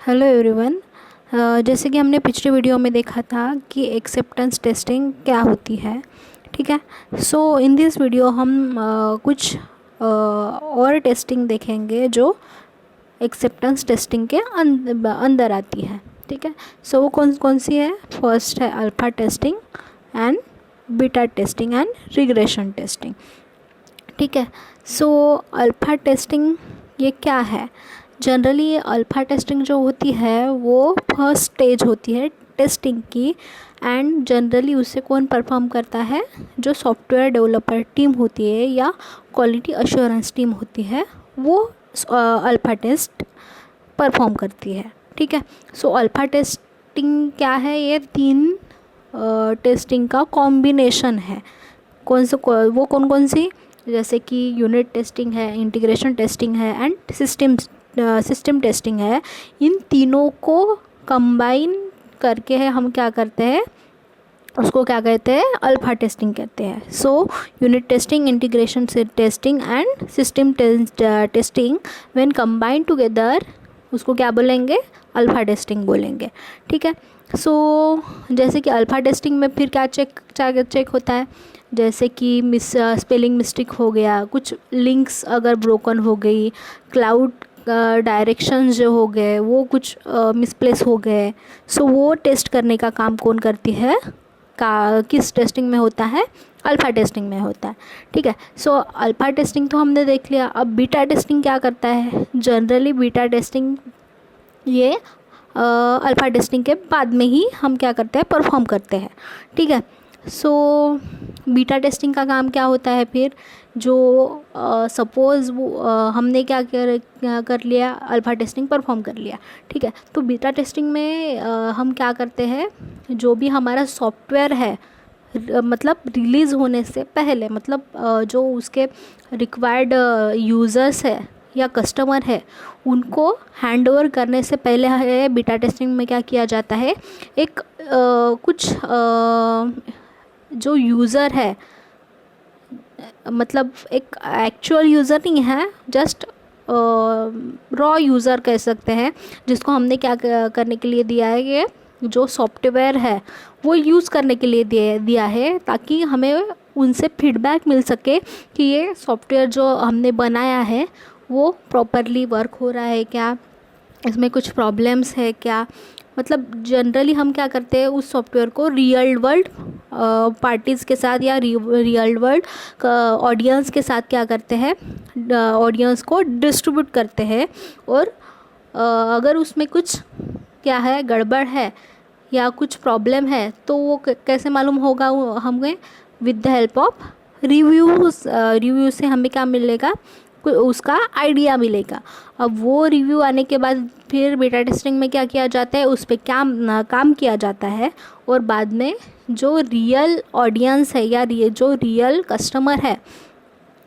Hello everyone. जैसे कि हमने पिछले वीडियो में देखा था कि एक्सेप्टेंस टेस्टिंग क्या होती है। ठीक है। सो इन दिस वीडियो हम कुछ और टेस्टिंग देखेंगे जो एक्सेप्टेंस टेस्टिंग के अंदर आती है। ठीक है। सो वो कौन कौन सी है? फर्स्ट है alpha testing and beta testing and regression testing. ठीक है। सो अल्फ़ा टेस्टिंग ये क्या है? जनरली अल्फ़ा टेस्टिंग जो होती है वो फर्स्ट स्टेज होती है टेस्टिंग की। एंड जनरली उसे कौन परफॉर्म करता है? जो सॉफ्टवेयर डेवलपर टीम होती है या क्वालिटी अश्योरेंस टीम होती है वो अल्फ़ा टेस्ट परफॉर्म करती है। ठीक है। सो अल्फ़ा टेस्टिंग क्या है? ये तीन टेस्टिंग का कॉम्बिनेशन है। वो कौन कौन सी? जैसे कि यूनिट टेस्टिंग है, इंटीग्रेशन टेस्टिंग है एंड सिस्टम टेस्टिंग है। इन तीनों को कंबाइन करके है हम क्या करते हैं, उसको क्या कहते हैं? अल्फ़ा टेस्टिंग कहते हैं। So unit testing, integration testing and system testing when combined together उसको क्या बोलेंगे? अल्फ़ा टेस्टिंग बोलेंगे। ठीक है। सो जैसे कि अल्फ़ा टेस्टिंग में फिर क्या चेक होता है? जैसे कि स्पेलिंग मिस्टेक हो गया, कुछ लिंक्स अगर ब्रोकन हो गई, क्लाउड डायरेक्शंस जो हो गए वो कुछ मिसप्लेस हो गए। सो वो टेस्ट करने का काम कौन करती है? किस टेस्टिंग में होता है? अल्फ़ा टेस्टिंग में होता है। ठीक है। सो अल्फ़ा टेस्टिंग तो हमने देख लिया। अब बीटा टेस्टिंग क्या करता है? जनरली बीटा टेस्टिंग ये अल्फ़ा टेस्टिंग के बाद में ही हम क्या करते हैं? परफॉर्म करते हैं। ठीक है। सो बीटा टेस्टिंग का काम क्या होता है फिर? जो सपोज़ वो हमने क्या कर लिया? अल्फ़ा टेस्टिंग परफॉर्म कर लिया। ठीक है। तो बीटा टेस्टिंग में हम क्या करते हैं? जो भी हमारा सॉफ्टवेयर है मतलब रिलीज़ होने से पहले, मतलब जो उसके रिक्वायर्ड यूज़र्स है या कस्टमर है उनको हैंड ओवर करने से पहले है बीटा टेस्टिंग में क्या किया जाता है? एक कुछ जो यूज़र है, मतलब एक एक्चुअल यूज़र नहीं है, जस्ट रॉ यूज़र कह सकते हैं, जिसको हमने क्या करने के लिए दिया है? ये जो सॉफ्टवेयर है वो यूज़ करने के लिए दिया है ताकि हमें उनसे फीडबैक मिल सके कि ये सॉफ्टवेयर जो हमने बनाया है वो प्रॉपरली वर्क हो रहा है क्या, इसमें कुछ प्रॉब्लम्स है क्या। मतलब जनरली हम क्या करते हैं? उस सॉफ्टवेयर को रियल वर्ल्ड पार्टीज़ के साथ या रियल वर्ल्ड ऑडियंस के साथ क्या करते हैं? ऑडियंस को डिस्ट्रीब्यूट करते हैं। और अगर उसमें कुछ क्या है, गड़बड़ है या कुछ प्रॉब्लम है तो वो कैसे मालूम होगा हमें? With the help of reviews. Review से हमें क्या मिलेगा? उसका आइडिया मिलेगा। अब वो रिव्यू आने के बाद फिर बीटा टेस्टिंग में क्या किया जाता है? उस पर काम किया जाता है और बाद में जो रियल ऑडियंस है या जो रियल कस्टमर है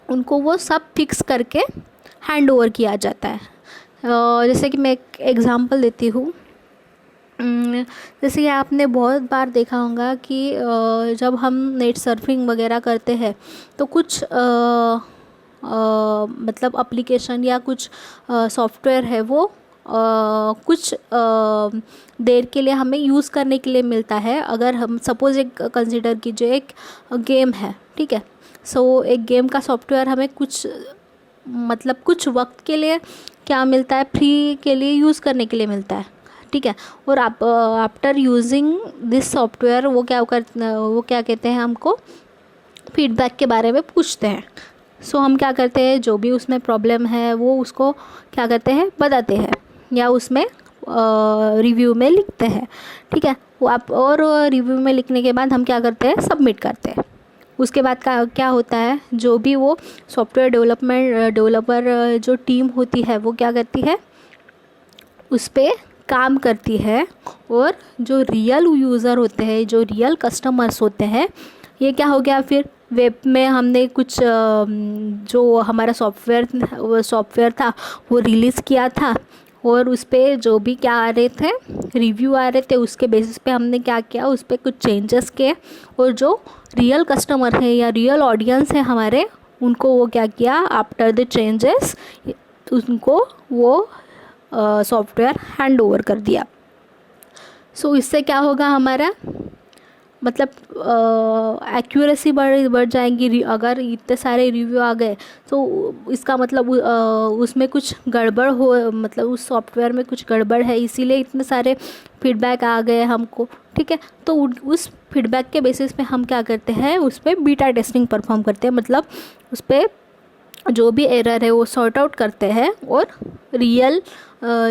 उनको वो सब फिक्स करके हैंड ओवर किया जाता है। जैसे कि मैं एक एग्ज़ाम्पल देती हूँ। जैसे कि आपने बहुत बार देखा होगा कि जब हम नेट सर्फिंग वगैरह करते हैं तो कुछ मतलब एप्लीकेशन या कुछ सॉफ्टवेयर है वो कुछ देर के लिए हमें यूज़ करने के लिए मिलता है। अगर हम सपोज़ एक कंसिडर कीजिए एक गेम है। ठीक है। सो एक गेम का सॉफ्टवेयर हमें कुछ मतलब कुछ वक्त के लिए क्या मिलता है? फ्री के लिए यूज़ करने के लिए मिलता है। ठीक है। और आप आफ्टर यूजिंग दिस सॉफ्टवेयर वो क्या कहते हैं? हमको फीडबैक के बारे में पूछते हैं। सो हम क्या करते हैं? जो भी उसमें प्रॉब्लम है वो उसको क्या करते हैं? बताते हैं या उसमें रिव्यू में लिखते हैं। ठीक है। वो आप और रिव्यू में लिखने के बाद हम क्या करते हैं? सबमिट करते हैं। उसके बाद क्या होता है? जो भी वो सॉफ्टवेयर डेवलपर जो टीम होती है वो क्या करती है? उस पर काम करती है। और जो रियल यूज़र होते हैं, जो रियल कस्टमर्स होते हैं, ये क्या हो गया फिर? वेब में हमने कुछ जो हमारा सॉफ्टवेयर था वो रिलीज़ किया था और उस पर जो भी क्या आ रहे थे, रिव्यू आ रहे थे, उसके बेसिस पे हमने क्या किया? उस पर कुछ चेंजेस किए और जो रियल कस्टमर है या रियल ऑडियंस है हमारे, उनको वो क्या किया? आफ्टर द चेंजेस उनको वो सॉफ्टवेयर हैंड ओवर कर दिया। सो इससे क्या होगा, हमारा मतलब एक्यूरेसी बढ़ जाएंगी। अगर इतने सारे रिव्यू आ गए तो इसका मतलब उसमें कुछ गड़बड़ हो, मतलब उस सॉफ्टवेयर में कुछ गड़बड़ है, इसीलिए इतने सारे फीडबैक आ गए हमको, ठीक है। तो उस फीडबैक के बेसिस पे हम क्या करते हैं, उस पर बीटा टेस्टिंग परफॉर्म करते हैं, मतलब उस पर जो भी एरर है वो सॉर्ट आउट करते हैं और रियल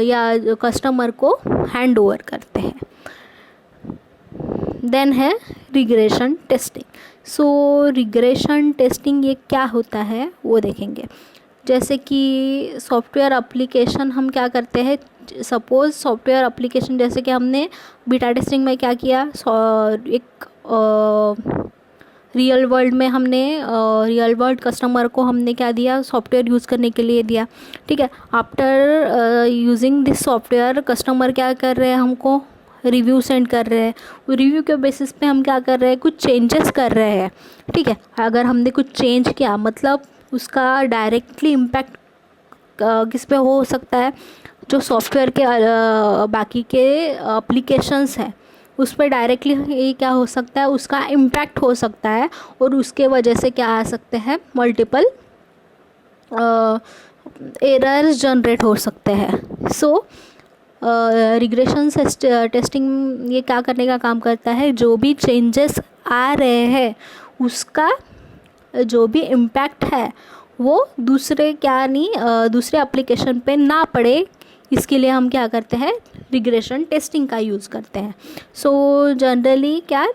या कस्टमर को हैंड ओवर करते हैं। देन है रिग्रेशन टेस्टिंग। सो रिग्रेशन टेस्टिंग ये क्या होता है वो देखेंगे। जैसे कि सॉफ्टवेयर एप्लीकेशन हम क्या करते हैं, सपोज़ सॉफ्टवेयर एप्लीकेशन जैसे कि हमने बीटा टेस्टिंग में क्या किया, एक रियल वर्ल्ड में हमने रियल वर्ल्ड कस्टमर को हमने क्या दिया, सॉफ्टवेयर यूज़ करने के लिए दिया, ठीक है। After using this software customer क्या कर रहे हैं, हमको रिव्यू सेंड कर रहे हैं। वो रिव्यू के बेसिस पे हम क्या कर रहे हैं, कुछ चेंजेस कर रहे हैं, ठीक है। अगर हमने कुछ चेंज किया मतलब उसका डायरेक्टली इम्पैक्ट किस पे हो सकता है, जो सॉफ्टवेयर के बाकी के एप्लीकेशंस हैं उस पर डायरेक्टली ये क्या हो सकता है, उसका इम्पैक्ट हो सकता है और उसके वजह से क्या आ सकते हैं, मल्टीपल एरर्स जनरेट हो सकते हैं। सो रिग्रेशन टेस्टिंग ये क्या करने का काम करता है, जो भी चेंजेस आ रहे हैं उसका जो भी इम्पैक्ट है वो दूसरे एप्लीकेशन पे ना पड़े, इसके लिए हम क्या करते हैं, रिग्रेशन टेस्टिंग का यूज़ करते हैं। सो जनरली क्या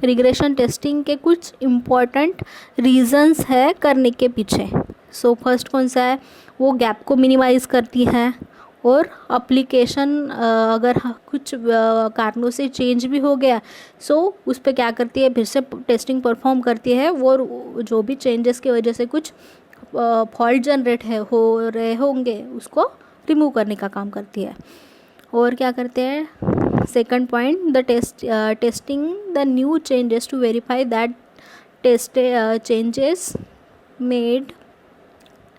रिग्रेशन टेस्टिंग के कुछ इम्पॉर्टेंट रीजंस है करने के पीछे। सो फर्स्ट कौन सा है, वो गैप को मिनिमाइज़ करती है और एप्लीकेशन अगर कुछ कारणों से चेंज भी हो गया सो उस पर क्या करती है, फिर से टेस्टिंग परफॉर्म करती है और जो भी चेंजेस की वजह से कुछ फॉल्ट जनरेट हो रहे होंगे उसको रिमूव करने का काम करती है। और क्या करते हैं, second point, the testing the new changes to verify that changes made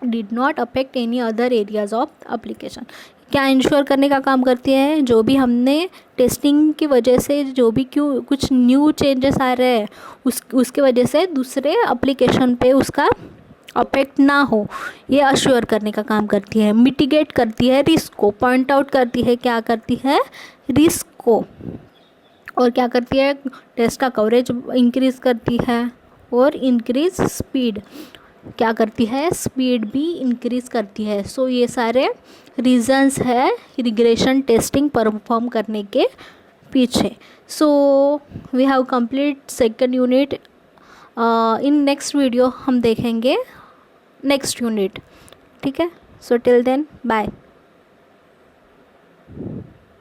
did not affect any other areas of application. क्या इंश्योर करने का काम करती है, जो भी हमने टेस्टिंग की वजह से जो भी कुछ न्यू चेंजेस आ रहे हैं उसके वजह से दूसरे एप्लीकेशन पे उसका अफेक्ट ना हो, ये अश्योर करने का काम करती है। मिटिगेट करती है रिस्क को, पॉइंट आउट करती है, क्या करती है, रिस्क को। और क्या करती है, टेस्ट का कवरेज इंक्रीज़ करती है और इंक्रीज स्पीड, क्या करती है, स्पीड भी इंक्रीज़ करती है। सो ये सारे रीजंस है रिग्रेशन टेस्टिंग परफॉर्म करने के पीछे। So we have complete second unit. In next video हम देखेंगे नेक्स्ट यूनिट, ठीक है। So till then bye.